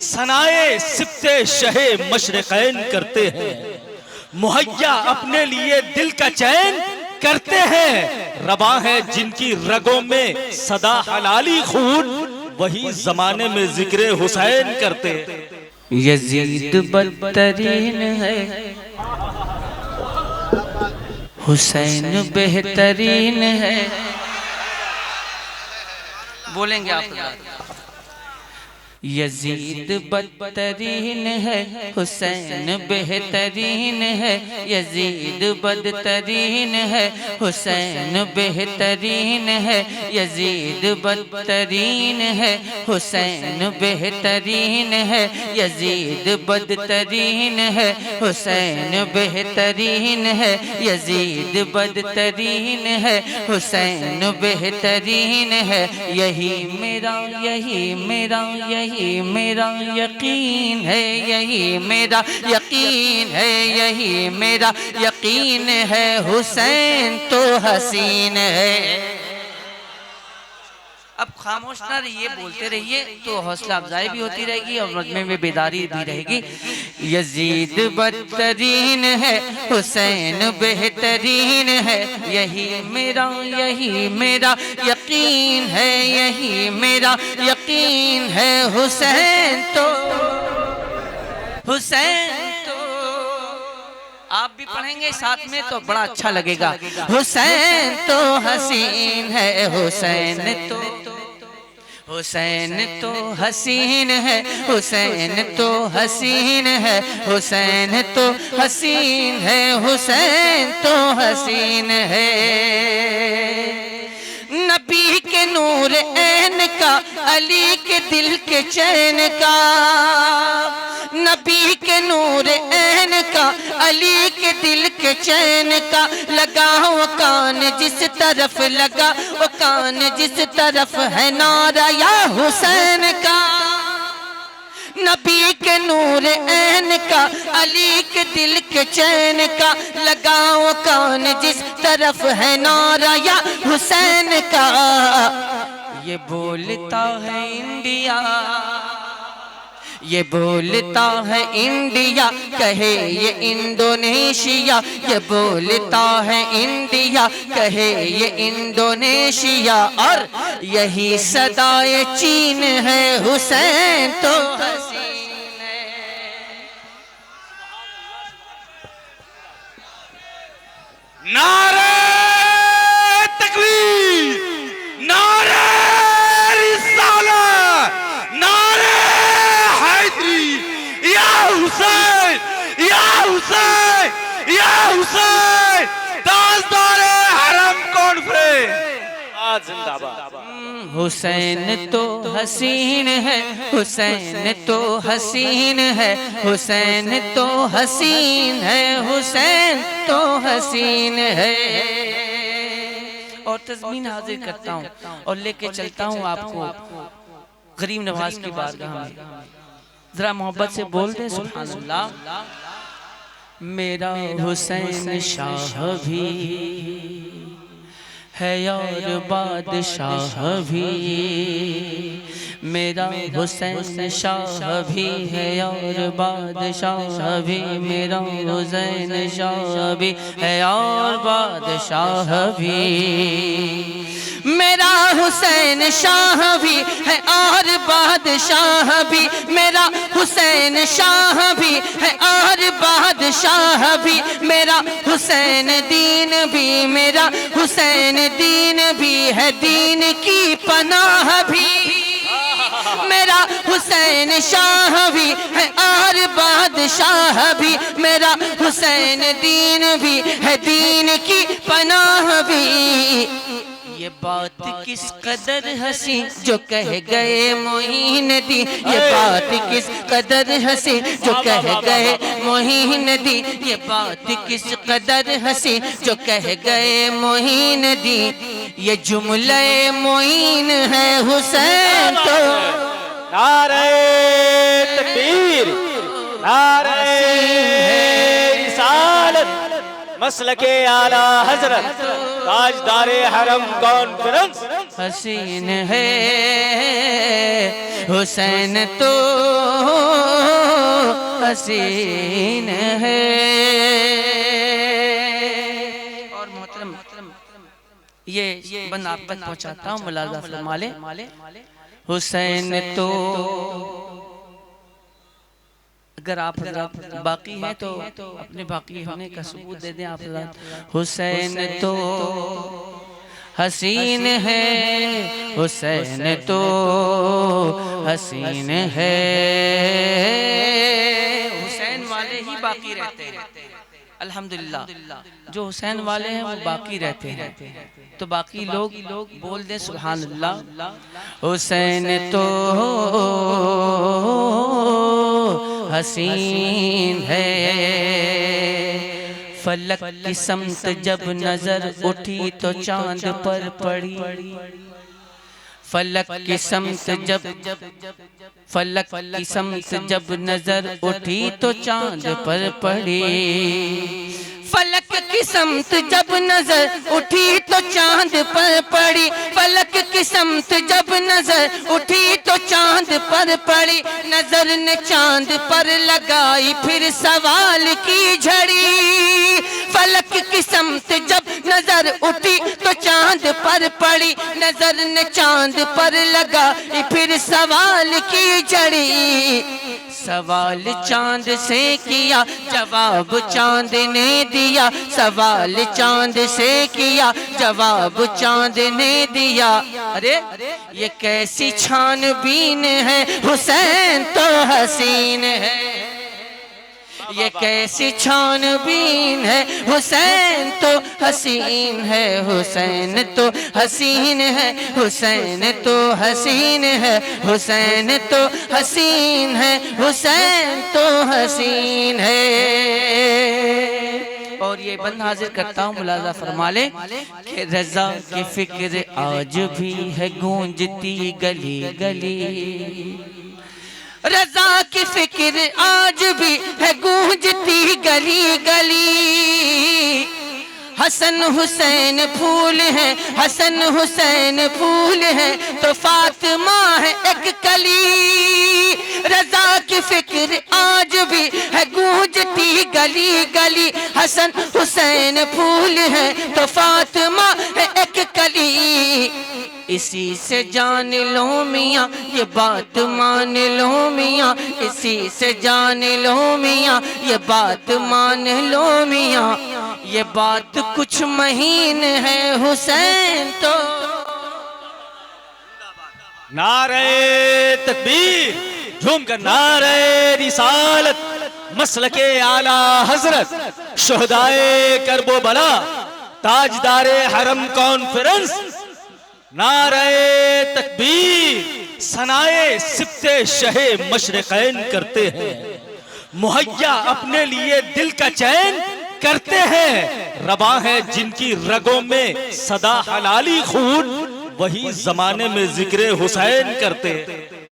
सनाए सिफ्ते शहे मशरिक़ैन करते हैं, मुहैया अपने लिए दिल का चैन करते हैं। रवा है जिनकी रगों में सदा हलाली खून, वही जमाने में जिक्र हुसैन करते हैं। यजीद बदतरीन है, हुसैन बेहतरीन है। बोलेंगे आप? यजीद बदतरीन है, हुसैन बेहतरीन है। यजीद बदतरीन है, हुसैन बेहतरीन है। यजीद बदतरीन है, हुसैन बेहतरीन है। यजीद बदतरीन है, हुसैन बेहतरीन है। यजीद बदतरीन है, हुसैन बेहतरीन है। यही मेरा यही मेरा यकीन है, यही मेरा यकीन है, यही मेरा यकीन है। हुसैन तो हसीन है। अब खामोश ना रहिए, बोलते रहिए तो हौसला अफजाई भी होती रहेगी और मजमे में बेदारी भी रहेगी। यजीद बदतरीन है, हुसैन बेहतरीन है। यही मेरा यकीन है, यही मेरा यकीन है। हुसैन तो आप भी पढ़ेंगे साथ में तो बड़ा अच्छा लगेगा। हुसैन तो हसीन है, हुसैन तो हसीन है, हुसैन तो हसीन है। हुसैन तो हसीन है, हुसैन तो हसीन है। नबी के नूर ऐन का, अली के दिल के चैन का। नबी के नूर ऐन का, अली के दिल के चैन का। लगा वो कान जिस तरफ लगा, वो कान जिस तरफ है नारा या हुसैन का। नबी के नूर ऐन का, अली के दिल के चैन का। लगाओ कान जिस तरफ है नारा या हुसैन का। ये बोलता है इंडिया, ये बोलता है इंडिया, कहे ये इंडोनेशिया। ये बोलता है इंडिया, कहे ये इंडोनेशिया। और यही सदाए चीन है, हुसैन तो हसीन है। नारे तकबीर, नारे रिसालत, नारे हैदरी। या हुसैन, या हुसैन, या हुसैन, ताजदारे हरम कॉन्फ्रेंस जिंदाबाद। हुसैन तो हसीन है, हुसैन तो हसीन है। हुसैन तो हसीन है, हुसैन तो हसीन है। और तज़मीन हाजिर करता हूँ और लेके चलता हूँ आपको गरीब नवाज की बारगाह में। जरा मोहब्बत से बोल दे सुभान अल्लाह। मेरा हुसैन शाह भी है और बादशाह भी। मेरा हुसैन शाह भी है और बादशाह भी। मेरा हुसैन शाह भी है और बादशाह भी। मेरा हुसैन शाह भी है और बादशाह भी। मेरा हुसैन शाह भी है और बादशाह भी। मेरा हुसैन दीन भी, मेरा हुसैन दीन भी है, दीन की पनाह भी। मेरा हुसैन शाह भी है और बादशाह भी। मेरा हुसैन दीन भी है, दीन की पनाह भी। ये बात किस कदर हंसी जो कह गए मोइनुद्दीन। ये बात किस कदर हंसी जो कह गए मोइनुद्दीन। ये बात किस कदर हंसी जो कह गए मोइनुद्दीन। ये जुमले मोइन है हुसैन तो। नारे तकबीर, नारे रिसालत, मसलके आला हजरत, ताजदारे हरम कॉन्फ्रेंस हसीन है। हुसैन तो हसीन है। और मोहतरम ये बंद आप तक पहुंचाता हूँ, मुलाजा फरमा ले। हुसैन तो अगर आप बाकी हैं तो अपने बाकी होने का सबूत दे दें आप। हुसैन तो हसीन है, हुसैन तो हसीन है। हुसैन वाले ही बाकी रहते हैं, अल्हम्दुलिल्लाह। जो हुसैन वाले हैं वो बाकी रहते हैं, तो बाकी लोग बोल दें सुभान अल्लाह। हुसैन तो हसीन है, फलक की समत जब नजर उठी तो चांद पर पड़ी। फलक की समत जब नजर उठी तो चांद पर पड़ी। फलक की समत जब नजर उठी तो चांद पर पड़ी। फलक की समत जब नजर उठी तो चांद पर पड़ी। नजर ने चांद पर लगाई फिर सवाल की झड़ी। फलक की समत जब नजर उठी तो चांद पर पड़ी। नजर ने चांद पर लगाई फिर सवाल की झड़ी। सवाल चांद से किया जवाब चांद ने दिया। सवाल चांद से किया जवाब चांद ने दिया। अरे ये कैसी छानबीन है, हुसैन तो हसीन है। ये कैसी छानबीन है, हुसैन तो हसीन है। हुसैन तो हसीन है, हुसैन तो हसीन है। हुसैन तो हसीन है, हुसैन तो हसीन है। और ये बंद हाजिर करता हूँ, मुलाजा फरमा ले कि रजा की फिक्र आज भी है गूंजती गली गली। रजा की फिक्र आज भी है गूंजती गली गली। हसन हुसैन फूल है, हसन हुसैन फूल है तो फातिमा है एक कली। रजा की फिक्र आज भी है गूंजती गली गली। हसन हुसैन फूल है तो फातिमा है एक कली। इसी से जान लो मियाँ ये बात मान लो मियाँ। इसी से जान लो मियाँ ये बात मान लो मियाँ। ये बात कुछ महीन है हुसैन तो। नारे तकबीर, झूम कर नारे रिसालत, मसलके आला हजरत, शहदाए करबला, ताजदारे हरम कॉन्फ्रेंस। नारे तकबीर, सनाए सिफ्ते शहे मशरक़ैन करते हैं। मुहैया अपने लिए दिल का चैन करते हैं। रबा है जिनकी रगों में सदा हलाली खून, वही जमाने में जिक्र हुसैन करते हैं।